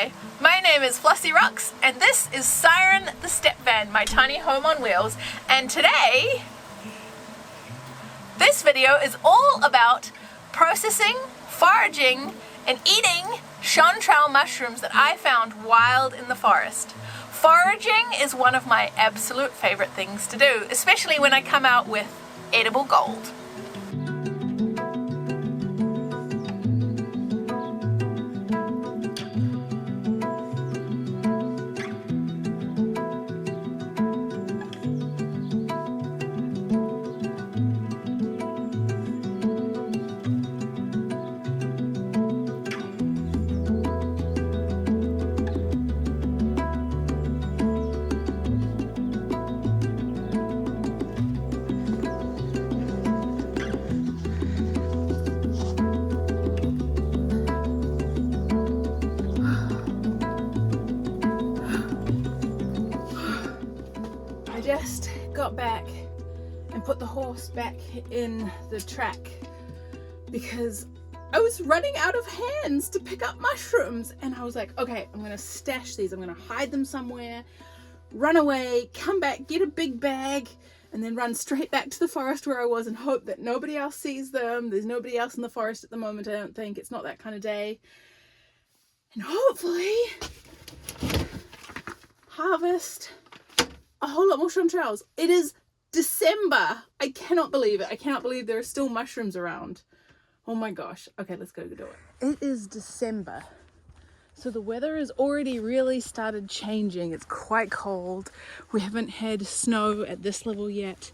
Hi, my name is Flossy Rocks, and this is Siren the Step Van, my tiny home on wheels. And today, this video is all about processing, foraging, and eating chanterelle mushrooms that I found wild in the forest. Foraging is one of my absolute favorite things to do, especially when I come out with edible gold. Just got back and put the horse back in the track because I was running out of hands to pick up mushrooms, and I was like, okay, I'm gonna stash these, I'm gonna hide them somewhere, run away, come back, get a big bag, and then run straight back to the forest where I was and hope that nobody else sees them. There's nobody else in the forest at the moment, I don't think. It's not that kind of day. And hopefully harvest a whole lot more chanterelles. It is December. I cannot believe it. I cannot believe there are still mushrooms around. Oh my gosh. Okay, let's go do it. It is December. So the weather has already really started changing. It's quite cold. We haven't had snow at this level yet.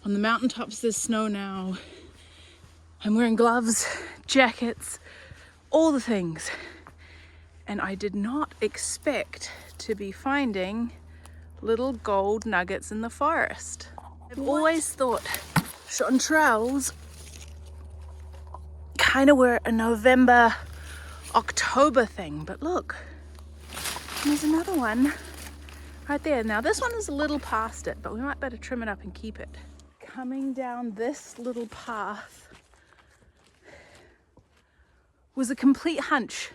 On the mountaintops there's snow now. I'm wearing gloves, jackets, all the things. And I did not expect to be finding little gold nuggets in the forest. I've always thought chanterelles kind of were a November, October thing, but look, there's another one right there. Now this one is a little past it, but we might better trim it up and keep it. Coming down this little path was a complete hunch.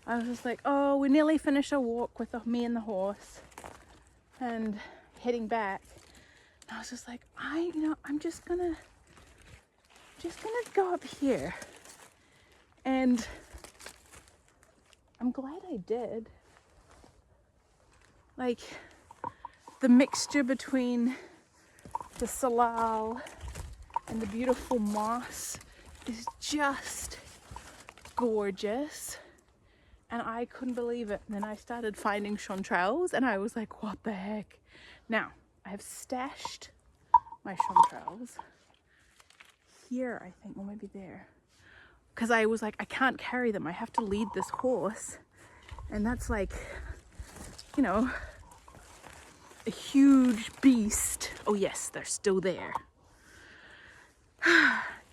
I was just like, oh, we nearly finished our walk with me and the horse and heading back. And I was just like, I'm just gonna go up here. And I'm glad I did. Like, the mixture between the salal and the beautiful moss is just gorgeous. And I couldn't believe it. And then I started finding chanterelles and I was like, what the heck? Now, I have stashed my chanterelles here, I think, or maybe there. Because I was like, I can't carry them. I have to lead this horse. And that's like, you know, a huge beast. Oh yes, they're still there.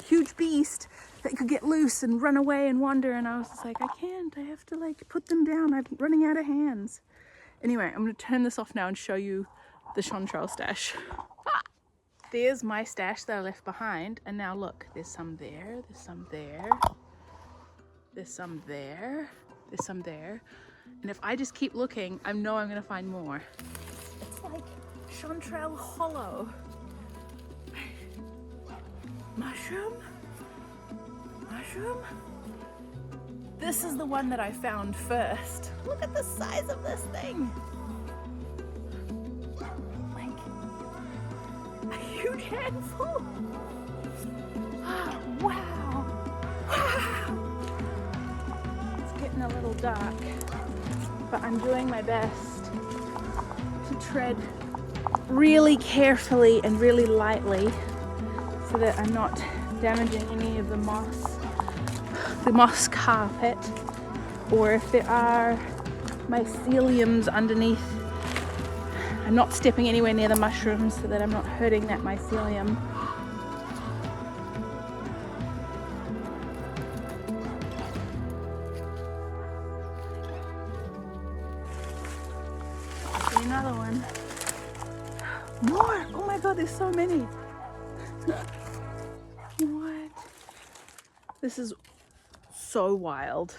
Huge beast that could get loose and run away and wander, and I was just like, I can't, I have to like put them down, I'm running out of hands. Anyway, I'm gonna turn this off now and show you the chanterelle stash. There's my stash that I left behind, and now look, there's some there, there's some there, there's some there, there's some there, and if I just keep looking, I know I'm gonna find more. It's like chanterelle hollow. Mushroom? Mushroom? This is the one that I found first. Look at the size of this thing. Like a huge handful. Oh, wow. Wow. It's getting a little dark, but I'm doing my best to tread really carefully and really lightly so that I'm not damaging any of the moss carpet, or if there are myceliums underneath, I'm not stepping anywhere near the mushrooms so that I'm not hurting that mycelium. See another one. More! Oh my god, there's so many. What? This is so wild.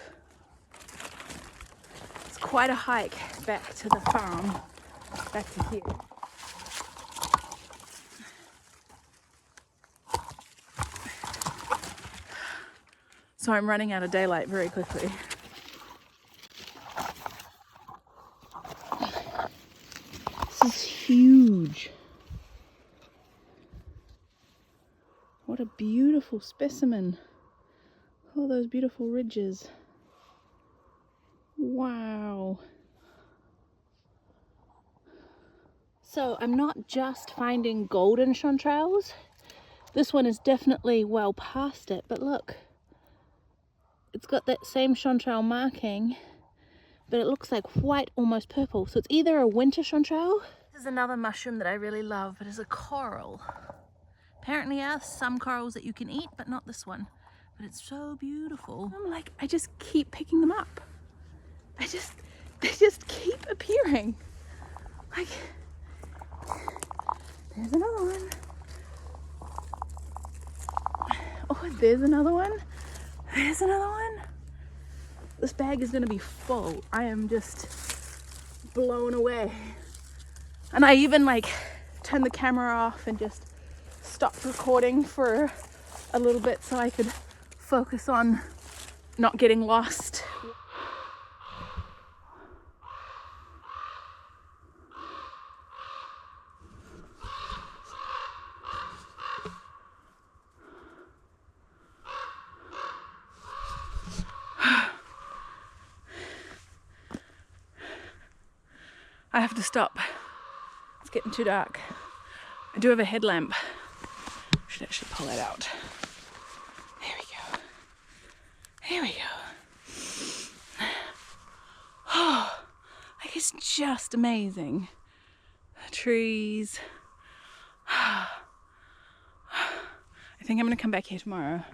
It's quite a hike back to the farm, back to here. So I'm running out of daylight very quickly. This is huge. What a beautiful specimen. All those beautiful ridges. Wow. So I'm not just finding golden chanterelles. This one is definitely well past it, but look. It's got that same chanterelle marking, but it looks like white, almost purple. So it's either a winter chanterelle. This is another mushroom that I really love, but it's a coral. Apparently there are some corals that you can eat, but not this one. But it's so beautiful. I'm like, I just keep picking them up. They just keep appearing. Like, there's another one. Oh, there's another one. There's another one. This bag is gonna be full. I am just blown away. And I even like turned the camera off and just stopped recording for a little bit so I could focus on not getting lost. I have to stop. It's getting too dark. I do have a headlamp. I should actually pull that out. There we go. There we go. Oh, like it's just amazing. The trees. I think I'm gonna come back here tomorrow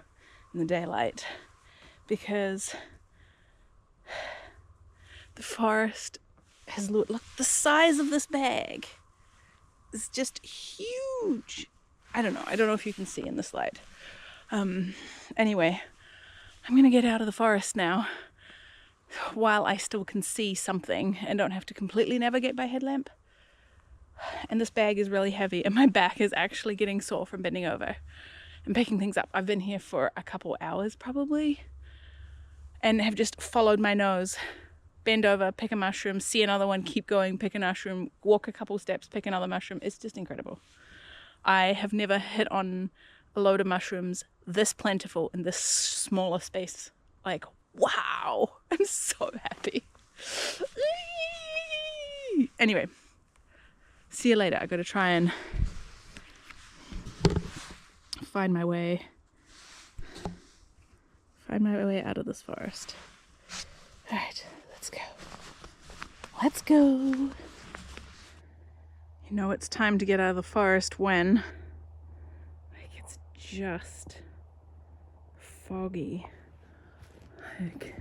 in the daylight because the forest has, look, the size of this bag is just huge. I don't know if you can see in this light. Anyway, I'm gonna get out of the forest now while I still can see something and don't have to completely navigate by headlamp. And this bag is really heavy and my back is actually getting sore from bending over and picking things up. I've been here for a couple hours probably and have just followed my nose. Bend over, pick a mushroom, see another one, keep going, pick a mushroom, walk a couple steps, pick another mushroom. It's just incredible. I have never hit on a load of mushrooms this plentiful in this smaller space. Like, wow, I'm so happy. Anyway, see you later. I gotta try and find my way out of this forest. All right. Let's go. Let's go. You know it's time to get out of the forest when like it's just foggy. Like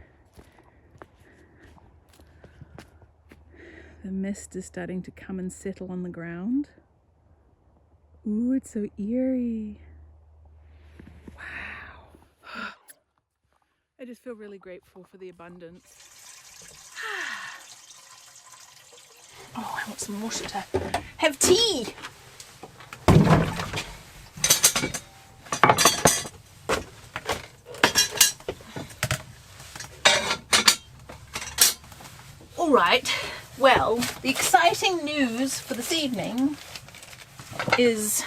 the mist is starting to come and settle on the ground. Ooh, it's so eerie. Wow. I just feel really grateful for the abundance. Oh, I want some water to have tea. All right, well, the exciting news for this evening is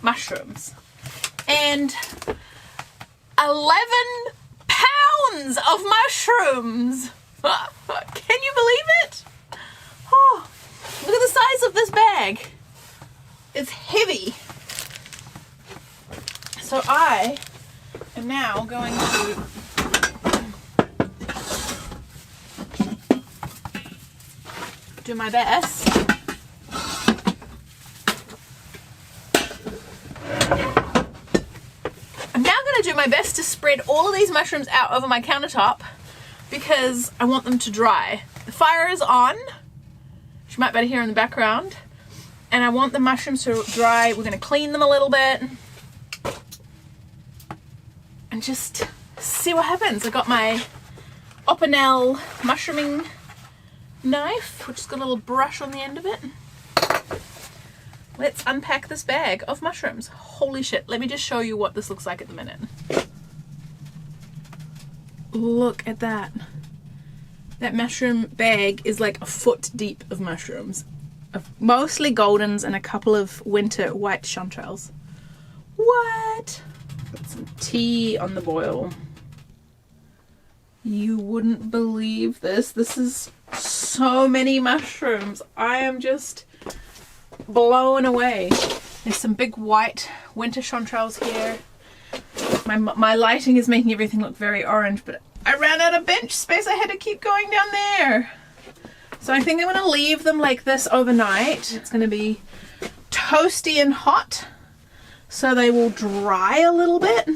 mushrooms. And 11 pounds of mushrooms. Can you believe it? Oh, look at the size of this bag. It's heavy. So I am now going to do my best to spread all of these mushrooms out over my countertop because I want them to dry. The fire is on, which you might better hear in the background, and I want the mushrooms to dry. We're going to clean them a little bit and just see what happens. I got my Opinel mushrooming knife, which has got a little brush on the end of it. Let's unpack this bag of mushrooms. Holy shit, let me just show you what this looks like at the minute. Look at that. That mushroom bag is like a foot deep of mushrooms. Mostly goldens and a couple of winter white chanterelles. What? Put some tea on the boil. You wouldn't believe this. This is so many mushrooms. I am just blown away. There's some big white winter chanterelles here. My lighting is making everything look very orange, but I ran out of bench space. I had to keep going down there. So I think I'm going to leave them like this overnight. It's going to be toasty and hot, so they will dry a little bit.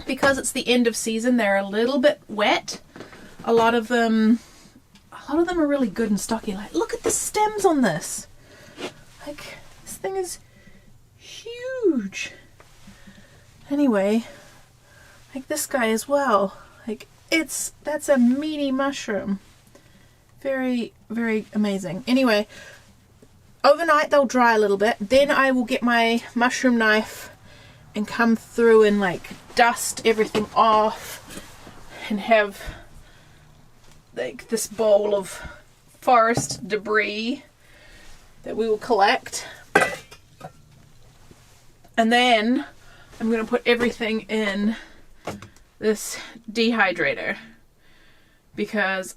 Because it's the end of season, they're a little bit wet. A lot of them are really good and stocky. Like, look at the stems on this. Like, this thing is huge. Anyway, like this guy as well. Like, that's a meaty mushroom. Very, very amazing. Anyway, overnight they'll dry a little bit. Then I will get my mushroom knife and come through and like dust everything off and have like this bowl of forest debris that we will collect. And then I'm going to put everything in this dehydrator, because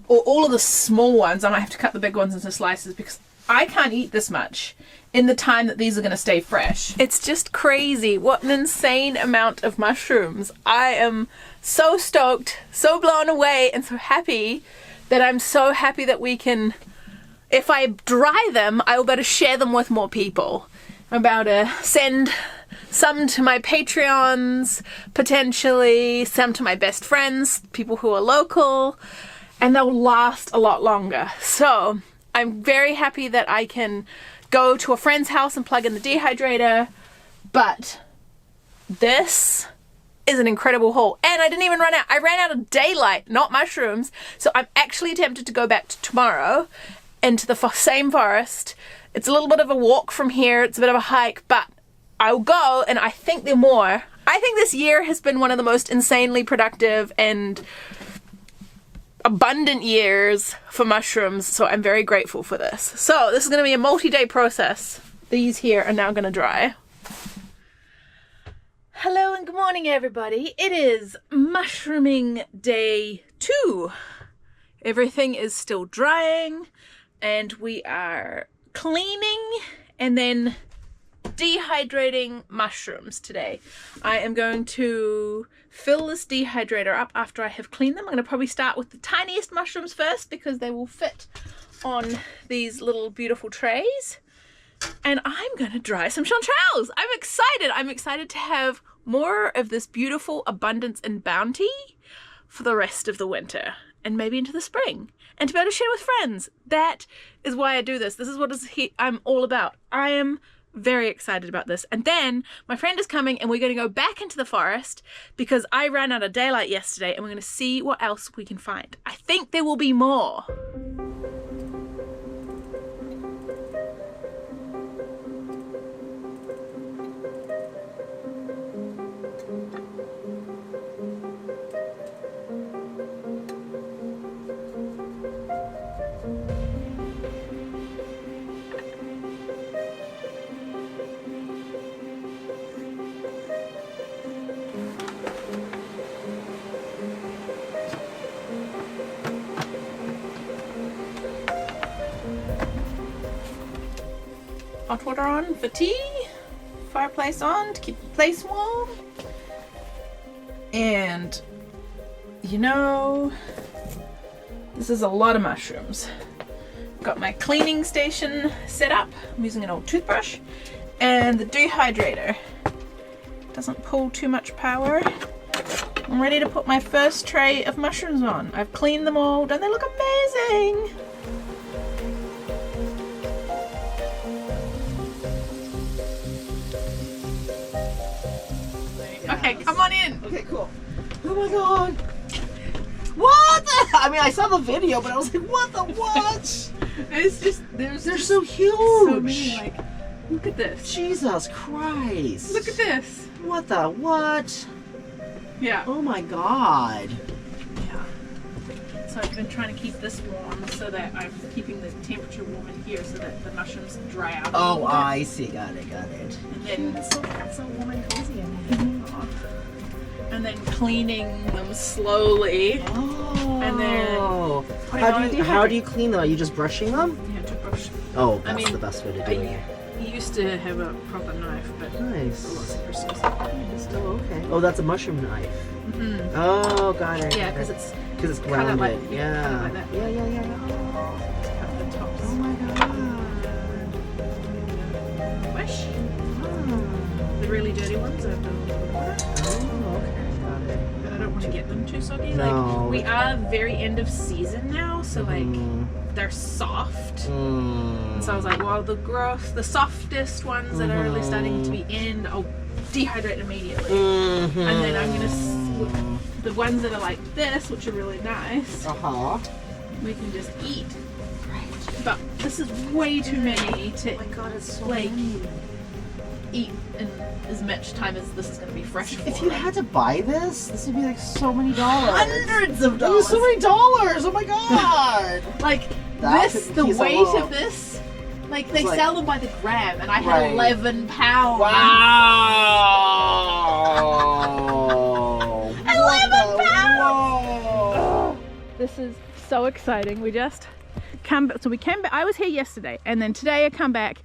all of the small ones, I might have to cut the big ones into slices, because I can't eat this much in the time that these are going to stay fresh. It's just crazy. What an insane amount of mushrooms. I am so stoked, so blown away, and so happy that I'm so happy that we can, if I dry them, I will better share them with more people. I'm about to send some to my Patreons, potentially some to my best friends, people who are local, and they'll last a lot longer. So I'm very happy that I can go to a friend's house and plug in the dehydrator, but this is an incredible haul. And I didn't even run out. I ran out of daylight, not mushrooms. So I'm actually tempted to go back to tomorrow into the same forest. It's a little bit of a walk from here. It's a bit of a hike, but I'll go, and I think there are more. I think this year has been one of the most insanely productive and abundant years for mushrooms, so I'm very grateful for this. So this is going to be a multi-day process. These here are now going to dry. Hello and good morning, everybody. It is mushrooming day 2. Everything is still drying, and we are cleaning and then dehydrating mushrooms today. I am going to fill this dehydrator up after I have cleaned them. I'm going to probably start with the tiniest mushrooms first, because they will fit on these little beautiful trays. And I'm going to dry some chanterelles. I'm excited. I'm excited to have more of this beautiful abundance and bounty for the rest of the winter and maybe into the spring, and to be able to share with friends. That is why I do this. This is what I'm all about. I am very excited about this. And then my friend is coming, and we're going to go back into the forest because I ran out of daylight yesterday, and we're going to see what else we can find. I think there will be more. Hot water on for tea, fireplace on to keep the place warm. And you know, this is a lot of mushrooms. Got my cleaning station set up. I'm using an old toothbrush, and the dehydrator doesn't pull too much power. I'm ready to put my first tray of mushrooms on. I've cleaned them all. Don't they look amazing? Okay, come on in. Okay, cool. Oh my god. What? I mean, I saw the video, but I was like, what the what? It's just they're so huge. So many, like, look at this. Jesus Christ. Look at this. What the what? Yeah. Oh my God. Yeah. So I've been trying to keep this warm so that I'm keeping the temperature warm in here so that the mushrooms dry out. Oh, I see. Got it. And then It's so warm and cozy in here. and then cleaning them slowly. Oh. And then putting on a how do you clean them? Are you just brushing them? Yeah, toothbrush. Oh, that's mean, the best way to do it. I used to have a proper knife, but Nice. a lot super Still okay. Oh, that's a mushroom knife. Mm-hmm. Oh, got it. Yeah, because it's Because it's cut out grounded. like, Yeah. cut it like that. Yeah. cut the tops. Oh my God. Wish. The really dirty ones are the water. Oh, okay. Got it. But I don't want to get them too soggy. No. Like we are very end of season now, so like Mm. they're soft. Mm. And so I was like, well, the softest ones that are really starting to be in, I'll dehydrate immediately. Mm-hmm. And then I'm gonna the ones that are like this, which are really nice, Uh-huh. we can just eat. But this is way too many to Oh my God, it's so like many. eat in as much time as this is gonna be fresh for. If you had to buy this would be like so many dollars. hundreds of It was dollars. so many dollars. Oh my God. Like That's this, a the piece of weight rock. of this, like they like- sell them by the gram, and I had Right. 11 pounds. Wow. 11 pounds! Whoa. This is so exciting. We just come back. So we came back. I was here yesterday, and then today I come back,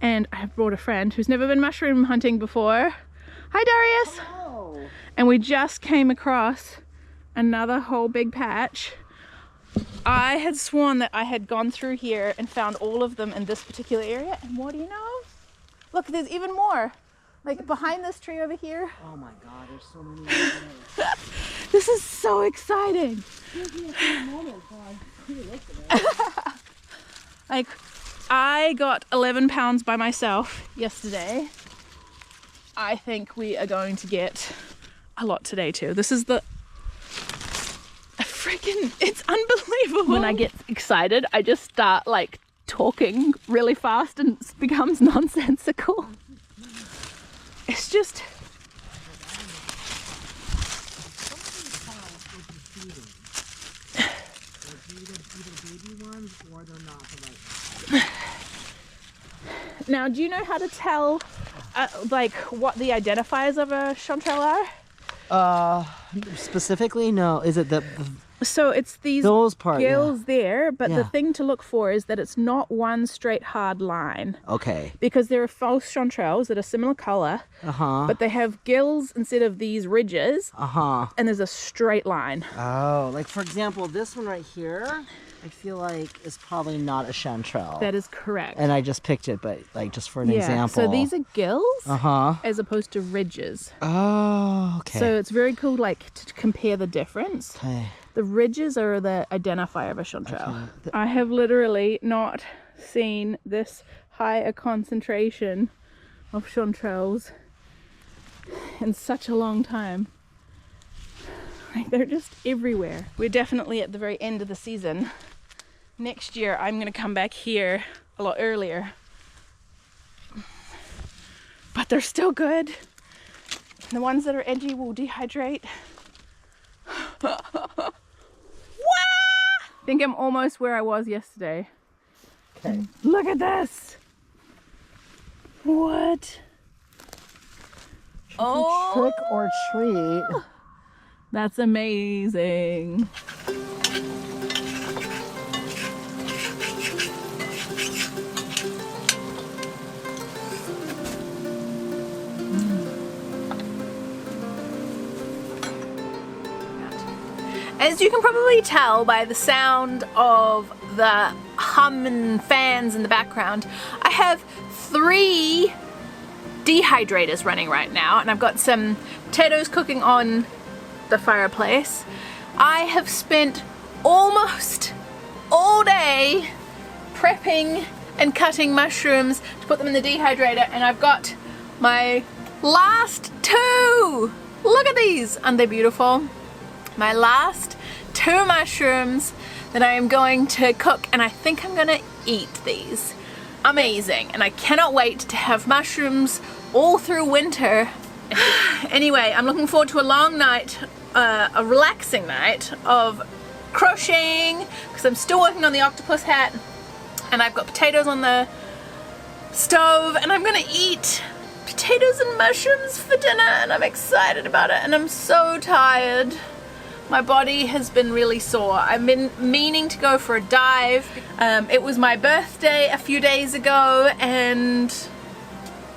and I brought a friend who's never been mushroom hunting before. Hi, Darius. Oh. And we just came across another whole big patch. I had sworn that I had gone through here and found all of them in this particular area, and what do you know? Look, there's even more. Like behind this tree over here. Oh my God, there's so many. This is so exciting. Like, I got 11 pounds by myself yesterday. I think we are going to get a lot today too. This is it's unbelievable. When I get excited, I just start like talking really fast and it becomes nonsensical. It's just... Now, do you know how to tell like what the identifiers of a chanterelle are? Specifically, no. Is it the So it's these those parts? gills there, but the Yeah. thing to look for is that it's not one straight hard line. Okay. Because there are false chanterelles that are similar color, but they have gills instead of these ridges, and there's a straight line. Oh, like for example, this one right here, I feel like is probably not a chanterelle. That is correct. And I just picked it, but like just for an example. So these are gills Uh-huh. as opposed to ridges. Oh, okay. So it's very cool, like, to compare the difference. Okay. The ridges are the identifier of a chanterelle. I have literally not seen this high a concentration of chanterelles in such a long time. Like, they're just everywhere. We're definitely at the very end of the season. Next year, I'm going to come back here a lot earlier. But they're still good. The ones that are edgy will dehydrate. I think I'm almost where I was yesterday. Okay. Look at this. What? Oh, Trick or treat. that's amazing. As you can probably tell by the sound of the hum and fans in the background, I have 3 dehydrators running right now, and I've got some potatoes cooking on the fireplace. I have spent almost all day prepping and cutting mushrooms to put them in the dehydrator, and I've got my last 2. Look at these, aren't they beautiful? My last 2 mushrooms that I am going to cook, and I think I'm gonna eat these. Amazing, and I cannot wait to have mushrooms all through winter. Anyway, I'm looking forward to a long night, a relaxing night of crocheting, because I'm still working on the octopus hat, and I've got potatoes on the stove, and I'm gonna eat potatoes and mushrooms for dinner, and I'm excited about it, and I'm so tired. My body has been really sore. I've been meaning to go for a dive. It was my birthday a few days ago, and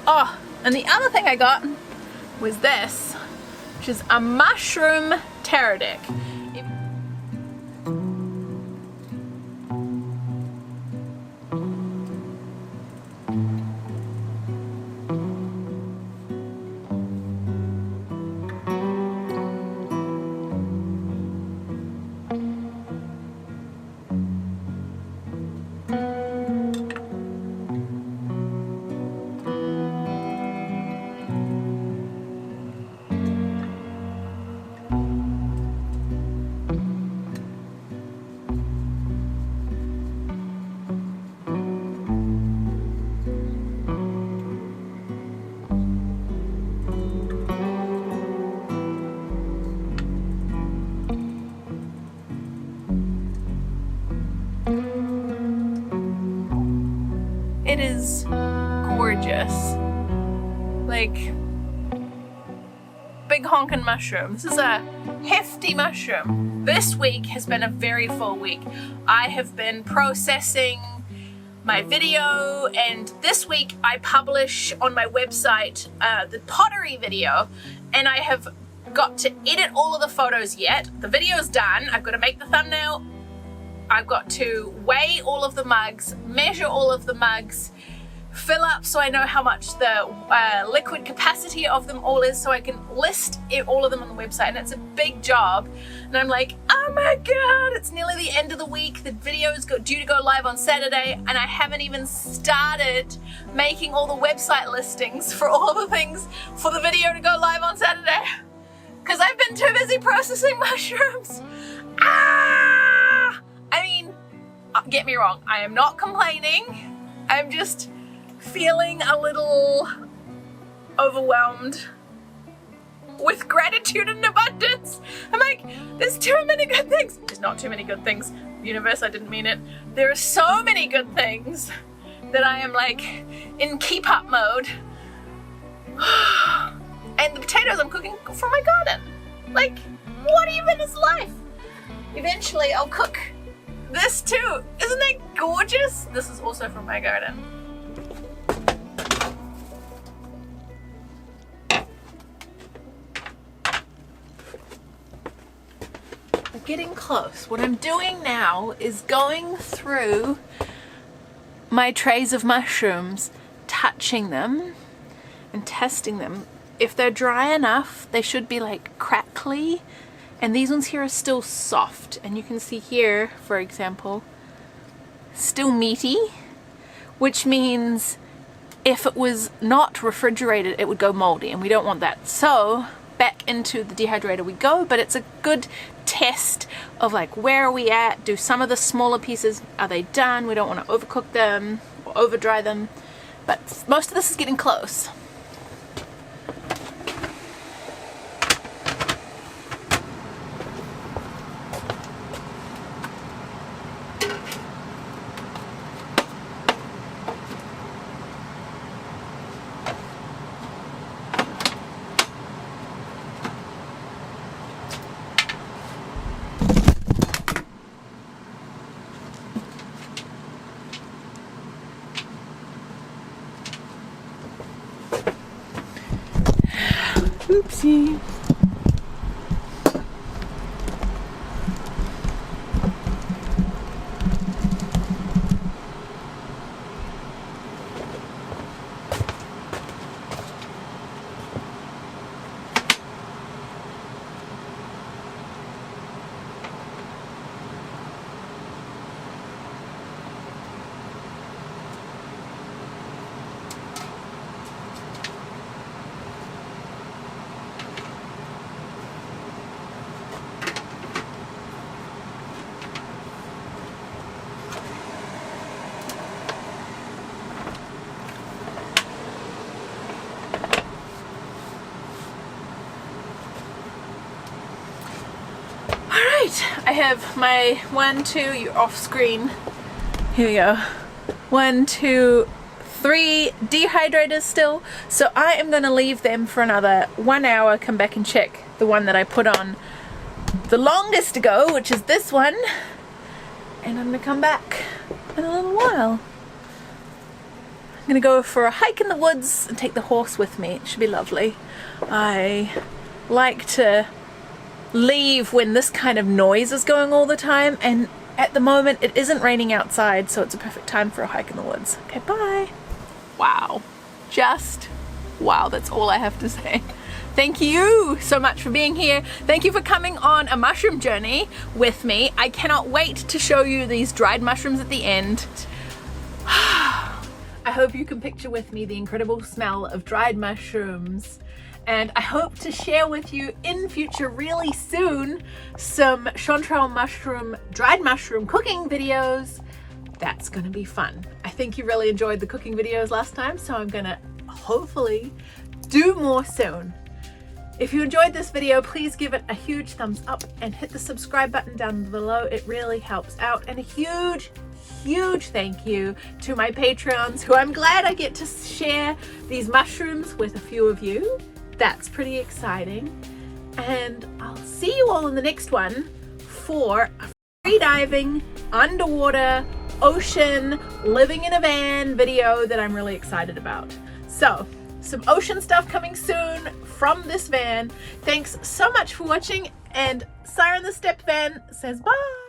the other thing I got was this, which is a mushroom pterodactyl. It is gorgeous. Like, big honkin' mushroom. This is a hefty mushroom. This week has been a very full week. I have been processing my video, and this week I publish on my website the pottery video, and I have got to edit all of the photos yet. The video's done. I've got to make the thumbnail. I've got to weigh all of the mugs, measure all of the mugs, fill up so I know how much the liquid capacity of them all is, so I can list all of them on the website, and it's a big job. And I'm like, oh my god, it's nearly the end of the week. The video is due to go live on Saturday, and I haven't even started making all the website listings for all the things for the video to go live on Saturday, because I've been too busy processing mushrooms. I mean, get me wrong, I am not complaining. I'm just feeling a little overwhelmed with gratitude and abundance. I'm like, there's too many good things. There's not too many good things. Universe, I didn't mean it. There are so many good things that I am like in keep up mode. And the potatoes I'm cooking from my garden. Like, what even is life? Eventually I'll cook this too. Isn't that gorgeous? This is also from my garden. We're getting close. What I'm doing now is going through my trays of mushrooms, touching them and testing them. If they're dry enough, they should be like crackly. And these ones here are still soft, and you can see here, for example, still meaty, which means if it was not refrigerated it would go moldy, and we don't want that. So back into the dehydrator we go, but it's a good test of like, where are we at? Do some of the smaller pieces, are they done? We don't want to overcook them or over dry them, but most of this is getting close. Oopsie. I have my 1, 2, you're off screen. Here we go. 1, 2, 3 dehydrators still. So I am going to leave them for another 1 hour, come back and check the one that I put on the longest ago, which is this one. And I'm going to come back in a little while. I'm going to go for a hike in the woods and take the horse with me. It should be lovely. I like to leave when this kind of noise is going all the time, and at the moment it isn't raining outside, so it's a perfect time for a hike in the woods. Okay, bye. Wow. Just wow, that's all I have to say. Thank you so much for being here. Thank you for coming on a mushroom journey with me. I cannot wait to show you these dried mushrooms at the end. I hope you can picture with me the incredible smell of dried mushrooms, and I hope to share with you in future really soon some chanterelle mushroom, dried mushroom cooking videos. That's gonna be fun. I think you really enjoyed the cooking videos last time, so I'm gonna hopefully do more soon. If you enjoyed this video, please give it a huge thumbs up and hit the subscribe button down below. It really helps out. And a huge thank you to my Patreons, who I'm glad I get to share these mushrooms with a few of you. That's pretty exciting. And I'll see you all in the next one for a freediving, underwater, ocean, living in a van video that I'm really excited about. So, some ocean stuff coming soon from this van. Thanks so much for watching, and Siren the Step Van says bye.